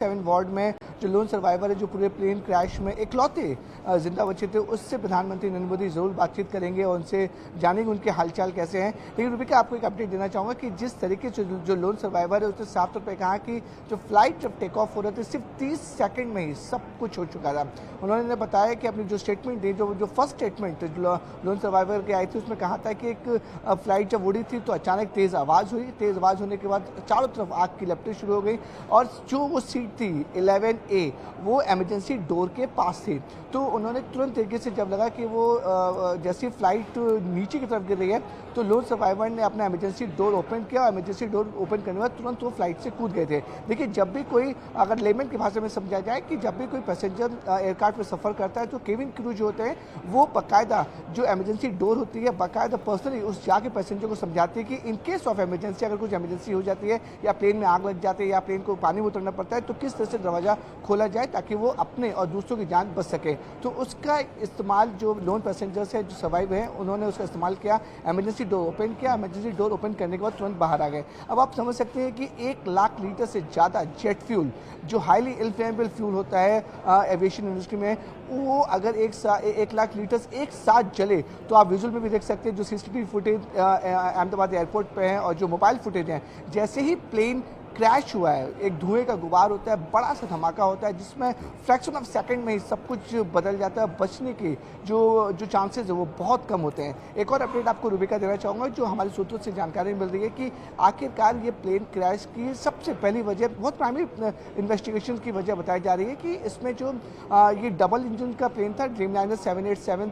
7 ward में जो lone survivor है, जो पूरे प्लेन क्रैश में इकलौते जिंदा बचे थे, उससे प्रधानमंत्री नरेंद्र मोदी जरूर बातचीत करेंगे और उनसे जानेंगे उनके हालचाल कैसे हैं। लेकिन रूबिका, आपको एक अपडेट देना चाहूँगा कि जिस तरीके से जो लोन सर्वाइवर है उसने साफ तौर पर कहा कि जो फ्लाइट जब टेक ऑफ हो रहे थे सिर्फ 30 सेकंड में ही सब कुछ हो चुका था। उन्होंने बताया कि अपनी जो स्टेटमेंट दी, जो फर्स्ट स्टेटमेंट लोन सर्वाइवर के आई थी, उसमें कहा था कि एक फ्लाइट जब उड़ी थी तो अचानक तेज़ आवाज़ हुई। तेज़ आवाज़ होने के बाद चारों तरफ आग की लपटें शुरू हो गई और जो वो सीट थी 11A वो इमरजेंसी डोर के पास थी। तो उन्होंने तुरंत तरीके से जब लगा कि वो जैसी फ्लाइट नीचे की तरफ गिर रही है तो लोन सर्वाइवर ने अपना इमरजेंसी डोर ओपन किया और इमरजेंसी डोर ओपन करने के बाद तुरंत वो फ्लाइट से कूद गए थे। देखिए, जब भी कोई, अगर लेमन की भाषा में समझा जाए कि जब भी कोई पैसेंजर एयरक्राफ्ट में सफ़र करता है तो केबिन क्रू जो होते हैं वो बाकायदा जो इमरजेंसी डोर होती है बाकायदा पर्सनली उस जाके पैसेंजर को समझाती है कि इन केस ऑफ इमरजेंसी, अगर कुछ इमरजेंसी हो जाती है या प्लेन में आग लग जाती है या प्लेन को पानी में उतरना पड़ता है तो किस तरह से दरवाज़ा खोला जाए ताकि वो अपने और दूसरों की जान बच सके। तो उसका इस्तेमाल जो लोन पैसेंजर्स है, जो सर्वाइव हैं, उन्होंने उसका इस्तेमाल किया, इमरजेंसी डोर ओपन किया। इमरजेंसी डोर ओपन करने के बाद तुरंत बाहर आ गए। अब आप समझ सकते हैं कि 1 लाख लीटर से ज़्यादा जेट फ्यूल, जो हाईली इनफ्लेमेबल फ्यूल होता है एविएशन इंडस्ट्री में, वो अगर 1 लाख लीटर एक साथ जले तो आप विजुअल में भी देख सकते हैं। जो CCTV फुटेज अहमदाबाद एयरपोर्ट पे है और जो मोबाइल फुटेज हैं, जैसे ही प्लेन क्रैश हुआ है एक धुएं का गुबार होता है, बड़ा सा धमाका होता है जिसमें फ्रैक्शन ऑफ सेकंड में ही सब कुछ बदल जाता है। बचने के जो चांसेस है वो बहुत कम होते हैं। एक और अपडेट आपको रूबिका देना चाहूँगा, जो हमारे सूत्रों से जानकारी मिल रही है कि आखिरकार ये प्लेन क्रैश की सबसे पहली वजह, बहुत प्राइमरी इन्वेस्टिगेशन की वजह बताई जा रही है कि इसमें जो ये डबल इंजन का प्लेन था, ड्रीमलाइनर 787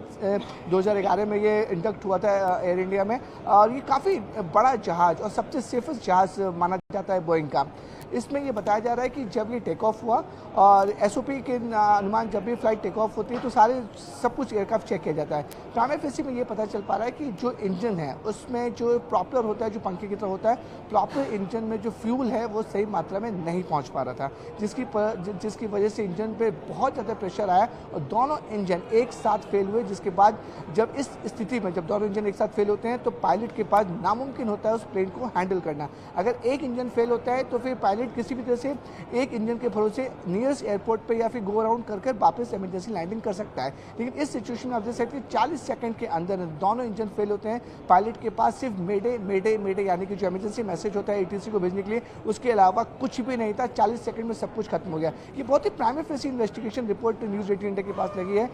2011 में ये इंडक्ट हुआ था एयर इंडिया में, और ये काफ़ी बड़ा जहाज़ और सबसे सेफेस्ट जहाज़ माना जाता है बोइंग का। इसमें ये बताया जा रहा है कि जब ये टेक ऑफ हुआ और SOP के अनुमान, जब भी फ्लाइट टेक ऑफ होती है तो सब कुछ एयरक्राफ्ट चेक किया जाता है। प्राइमरी फेसी में ये पता चल पा रहा है कि जो इंजन है उसमें जो प्रॉपर होता है, जो पंखे की तरह होता है, प्रॉपर इंजन में जो फ्यूल है वो सही मात्रा में नहीं पहुंच पा रहा था, जिसकी वजह से इंजन पे बहुत ज़्यादा प्रेशर आया और दोनों इंजन एक साथ फेल हुए। जिसके बाद जब इस स्थिति में जब दोनों इंजन एक साथ फेल होते हैं तो पायलट के पास नामुमकिन होता है उस प्लेन को हैंडल करना। अगर एक इंजन फेल होता है तो फिर पायलट किसी भी तरह से एक इंजन के भरोसे नियरेस्ट एयरपोर्ट पे या फिर गो अराउंड कर वापस इमरजेंसी लैंडिंग कर सकता है। लेकिन इस सिचुएशन में आप देख सकते हैं 40 सेकंड के अंदर दोनों इंजन फेल होते हैं। पायलट के पास सिर्फ मेडे मेडे मेडे यानी कि जो इमरजेंसी मैसेज होता है ATC को भेजने के लिए, उसके अलावा कुछ भी नहीं था। 40 सेकंड में सब कुछ खत्म हो गया। ये बहुत ही primary facie investigation report news 18 India के पास लगी है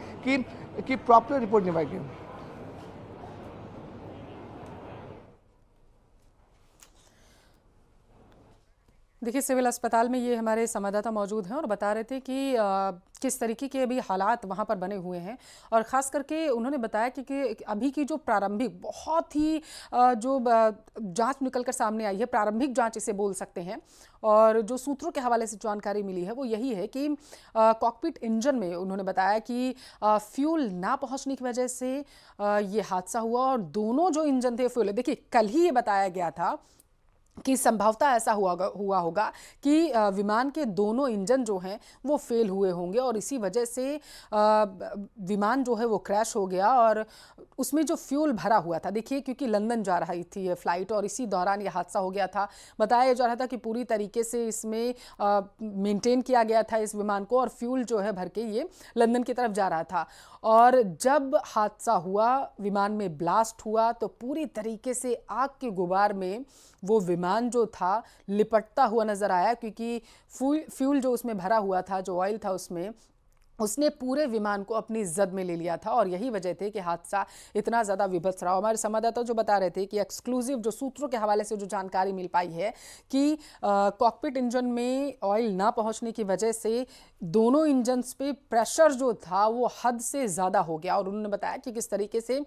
कि प्रॉपर रिपोर्ट निभाई गई। देखिए, सिविल अस्पताल में ये हमारे संवाददाता मौजूद हैं और बता रहे थे कि किस तरीके के अभी हालात वहाँ पर बने हुए हैं, और ख़ास करके उन्होंने बताया कि अभी की जो प्रारंभिक बहुत ही जो जांच निकल कर सामने आई है, प्रारंभिक जांच इसे बोल सकते हैं, और जो सूत्रों के हवाले से जानकारी मिली है वो यही है कि कॉकपिट इंजन में उन्होंने बताया कि फ्यूल ना पहुँचने की वजह से ये हादसा हुआ, और दोनों जो इंजन थे फ्यूल, देखिए कल ही ये बताया गया था कि संभवतः ऐसा हुआ होगा कि विमान के दोनों इंजन जो हैं वो फेल हुए होंगे और इसी वजह से विमान जो है वो क्रैश हो गया, और उसमें जो फ्यूल भरा हुआ था, देखिए क्योंकि लंदन जा रही थी ये फ्लाइट और इसी दौरान ये हादसा हो गया था। बताया जा रहा था कि पूरी तरीके से इसमें मेंटेन किया गया था इस विमान को, और फ्यूल जो है भर के ये लंदन की तरफ जा रहा था, और जब हादसा हुआ, विमान में ब्लास्ट हुआ, तो पूरी तरीके से आग के गुबार में वो विमान जो था लिपटता हुआ नजर आया, क्योंकि फ्यूल जो उसमें भरा हुआ था, जो ऑयल था उसने पूरे विमान को अपनी जद में ले लिया था, और यही वजह थी कि हादसा इतना ज़्यादा विभत्स रहा। हमारे संवाददाता जो बता रहे थे कि एक्सक्लूसिव जो सूत्रों के हवाले से जो जानकारी मिल पाई है कि कॉकपिट इंजन में ऑयल ना पहुंचने की वजह से दोनों इंजन्स पे प्रेशर जो था वो हद से ज़्यादा हो गया, और उन्होंने बताया कि किस तरीके से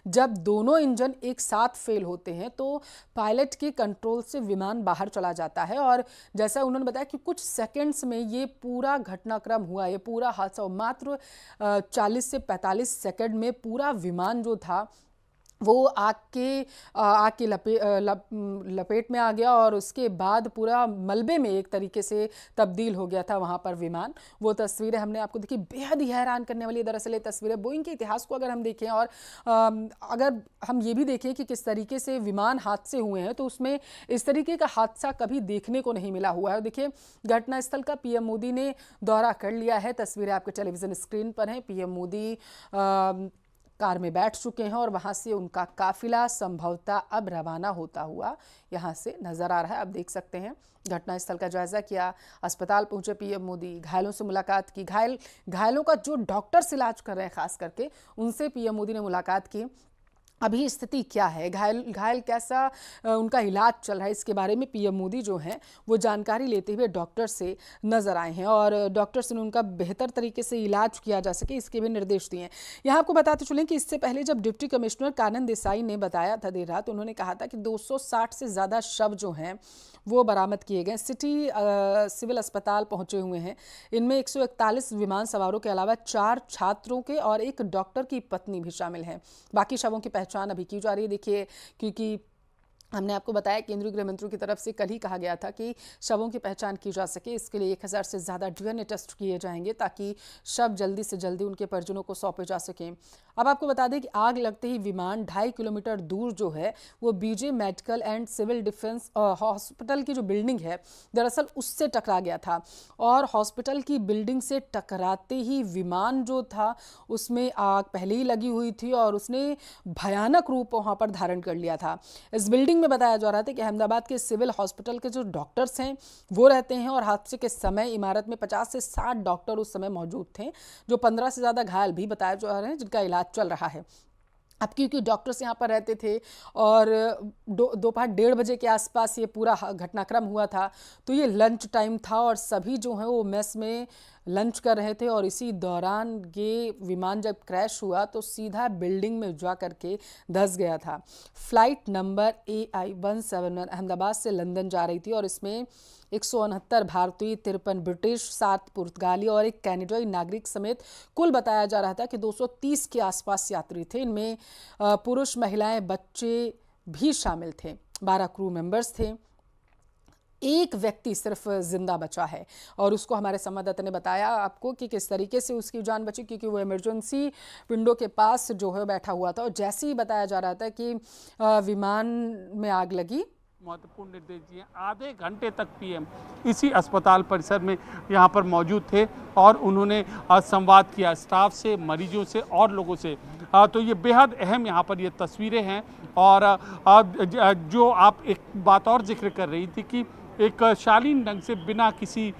जब दोनों इंजन एक साथ फेल होते हैं तो पायलट के कंट्रोल से विमान बाहर चला जाता है, और जैसा उन्होंने बताया कि कुछ सेकेंड्स में ये पूरा घटनाक्रम हुआ, ये पूरा हादसा मात्र 40 से 45 सेकंड में पूरा विमान जो था वो आग की लपेट में आ गया और उसके बाद पूरा मलबे में एक तरीके से तब्दील हो गया था वहाँ पर विमान। वो तस्वीरें हमने आपको देखी, बेहद ही हैरान करने वाली दरअसल ये तस्वीरें। बोइंग के इतिहास को अगर हम देखें और अगर हम ये भी देखें कि किस तरीके से विमान हादसे हुए हैं, तो उसमें इस तरीके का हादसा कभी देखने को नहीं मिला हुआ है। देखिए, घटनास्थल का पीएम मोदी ने दौरा कर लिया है। तस्वीरें आपके टेलीविजन स्क्रीन पर हैं। पीएम मोदी कार में बैठ चुके हैं और वहां से उनका काफिला संभवतः अब रवाना होता हुआ यहां से नजर आ रहा है। अब देख सकते हैं, घटनास्थल का जायजा किया, अस्पताल पहुंचे पीएम मोदी, घायलों से मुलाकात की, घायलों का जो डॉक्टर्स इलाज कर रहे हैं खास करके उनसे पीएम मोदी ने मुलाकात की। अभी स्थिति क्या है, घायल कैसा उनका इलाज चल रहा है, इसके बारे में पीएम मोदी जो हैं वो जानकारी लेते हुए डॉक्टर से नजर आए हैं और डॉक्टर्स ने उनका बेहतर तरीके से इलाज किया जा सके इसके भी निर्देश दिए हैं। यहाँ आपको बताते चलें कि इससे पहले जब डिप्टी कमिश्नर कानन देसाई ने बताया था देर रात, उन्होंने कहा था कि 260 से ज़्यादा शव जो हैं वो बरामद किए गए, सिटी सिविल अस्पताल पहुंचे हुए हैं। इनमें 141 विमान सवारों के अलावा 4 छात्रों के और एक डॉक्टर की पत्नी भी शामिल हैं। बाकी शवों की पहचान अभी की जा रही है। देखिए, क्योंकि हमने आपको बताया केंद्रीय गृह मंत्री की तरफ से कल ही कहा गया था कि शवों की पहचान की जा सके, इसके लिए 1000 से ज़्यादा डीएनए टेस्ट किए जाएंगे ताकि शव जल्दी से जल्दी उनके परिजनों को सौंपे जा सकें। अब आपको बता दें कि आग लगते ही विमान 2.5 किलोमीटर दूर जो है वो BJ medical and civil defence hospital की जो बिल्डिंग है दरअसल उससे टकरा गया था और हॉस्पिटल की बिल्डिंग से टकराते ही विमान जो था उसमें आग पहले ही लगी हुई थी और उसने भयानक रूप वहाँ पर धारण कर लिया था। इस बिल्डिंग में बताया जा रहा था कि अहमदाबाद के सिविल हॉस्पिटल के जो डॉक्टर्स हैं वो रहते हैं और हादसे के समय इमारत में 50 से 60 डॉक्टर उस समय मौजूद थे, जो 15 से ज़्यादा घायल भी बताए जा रहे हैं जिनका इलाज चल रहा है। अब क्योंकि डॉक्टर्स यहाँ पर रहते थे और दोपहर 1:30 बजे के आसपास ये पूरा घटनाक्रम हुआ था, तो ये लंच टाइम था और सभी जो हैं वो मेस में लंच कर रहे थे और इसी दौरान ये विमान जब क्रैश हुआ तो सीधा बिल्डिंग में जा करके धंस गया था। फ्लाइट नंबर AI-171 अहमदाबाद से लंदन जा रही थी और इसमें 169 भारतीय, 53 ब्रिटिश, 7 पुर्तगाली और एक कनाडाई नागरिक समेत कुल बताया जा रहा था कि 230 के आसपास यात्री थे। इनमें पुरुष, महिलाएं, बच्चे भी शामिल थे। 12 क्रू मेंबर्स थे। एक व्यक्ति सिर्फ जिंदा बचा है और उसको हमारे संवाददाता ने बताया आपको कि किस तरीके से उसकी जान बची, क्योंकि वो इमरजेंसी विंडो के पास जो है बैठा हुआ था और जैसे ही बताया जा रहा था कि विमान में आग लगी। महत्वपूर्ण निर्देश दिए। आधे घंटे तक पीएम इसी अस्पताल परिसर में यहाँ पर मौजूद थे और उन्होंने संवाद किया स्टाफ से, मरीजों से और लोगों से। तो ये बेहद अहम यहाँ पर ये तस्वीरें हैं और जो आप एक बात और जिक्र कर रही थी कि एक शालीन ढंग से बिना किसी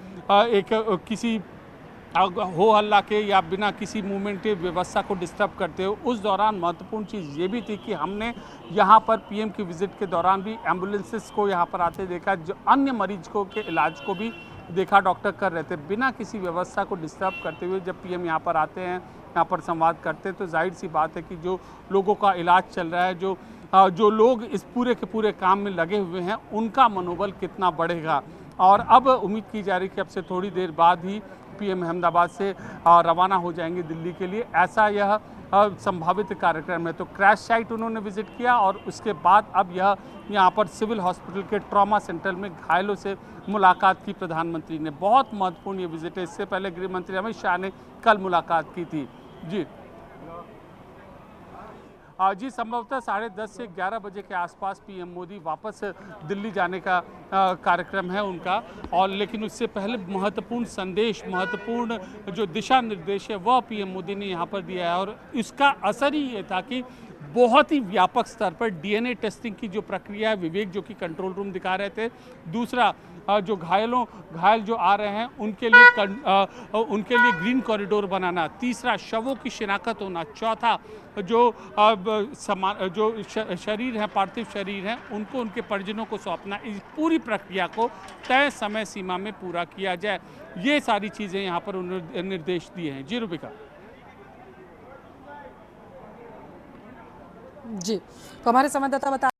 हो हल्ला के या बिना किसी मूवमेंट के व्यवस्था को डिस्टर्ब करते हो, उस दौरान महत्वपूर्ण चीज़ ये भी थी कि हमने यहाँ पर पीएम की विजिट के दौरान भी एम्बुलेंसेस को यहाँ पर आते देखा, जो अन्य मरीज को के इलाज को भी देखा डॉक्टर कर रहे थे बिना किसी व्यवस्था को डिस्टर्ब करते हुए। जब पीएम यहाँ पर आते हैं, यहाँ पर संवाद करते हैं, तो जाहिर सी बात है कि जो लोगों का इलाज चल रहा है, जो लोग इस पूरे के पूरे काम में लगे हुए हैं, उनका मनोबल कितना बढ़ेगा। और अब उम्मीद की जा रही है कि अब से थोड़ी देर बाद ही पीएम अहमदाबाद से रवाना हो जाएंगे दिल्ली के लिए, ऐसा यह संभावित कार्यक्रम है। तो क्रैश साइट उन्होंने विजिट किया और उसके बाद अब यह यहाँ पर सिविल हॉस्पिटल के ट्रॉमा सेंटर में घायलों से मुलाकात की प्रधानमंत्री ने। बहुत महत्वपूर्ण ये विजिट है। इससे पहले गृह मंत्री अमित शाह ने कल मुलाकात की थी। जी संभवतः 10:30 से 11 बजे के आसपास पीएम मोदी वापस दिल्ली जाने का कार्यक्रम है उनका, और लेकिन उससे पहले महत्वपूर्ण संदेश, महत्वपूर्ण जो दिशा निर्देश है वह पीएम मोदी ने यहाँ पर दिया है और इसका असर ही ये था कि बहुत ही व्यापक स्तर पर डीएनए टेस्टिंग की जो प्रक्रिया है, विवेक जो कि कंट्रोल रूम दिखा रहे थे, दूसरा जो घायल जो आ रहे हैं उनके लिए ग्रीन कॉरिडोर बनाना, तीसरा शवों की शिनाख्त होना, चौथा जो शरीर हैं, पार्थिव शरीर हैं, उनको उनके परिजनों को सौंपना, इस पूरी प्रक्रिया को तय समय सीमा में पूरा किया जाए। ये सारी चीज़ें यहाँ पर उन्होंने निर्देश दिए हैं। जी रूबिका। जी, तो हमारे संवाददाता बता